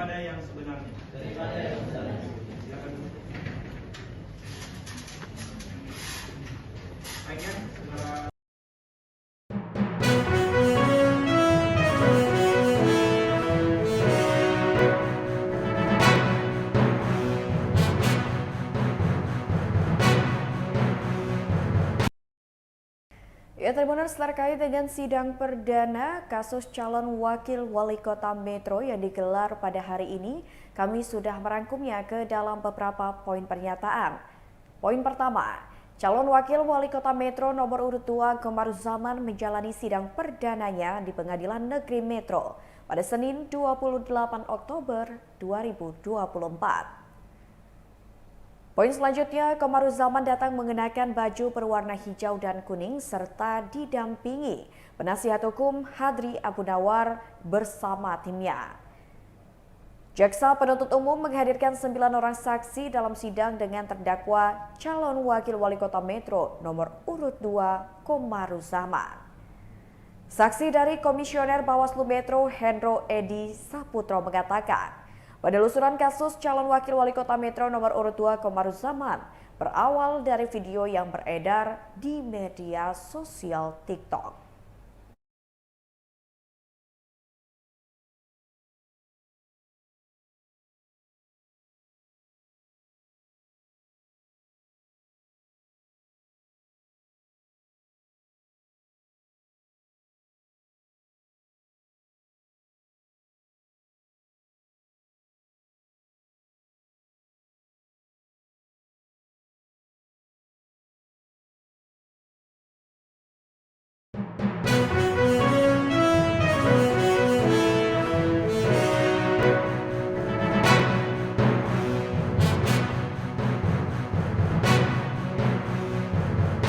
daripada yang sebenarnya. Silakan. Baiknya, saudara. Ya, Tribuners, terkait dengan sidang perdana kasus calon wakil wali kota Metro yang digelar pada hari ini, kami sudah merangkumnya ke dalam beberapa poin pernyataan. Poin pertama, calon wakil wali kota Metro nomor urut 2 Komaruzzaman menjalani sidang perdananya di Pengadilan Negeri Metro pada Senin 28 Oktober 2024. Poin selanjutnya, Komaruzzaman datang mengenakan baju berwarna hijau dan kuning serta didampingi penasihat hukum Hadri Abu Nawar bersama timnya. Jaksa penuntut umum menghadirkan 9 orang saksi dalam sidang dengan terdakwa calon wakil wali kota Metro nomor urut 2 Komaruzzaman. Saksi dari Komisioner Bawaslu Metro Hendro Edi Saputro mengatakan, penelusuran kasus calon wakil wali kota Metro nomor urut 2 Komaruzzaman berawal dari video yang beredar di media sosial TikTok.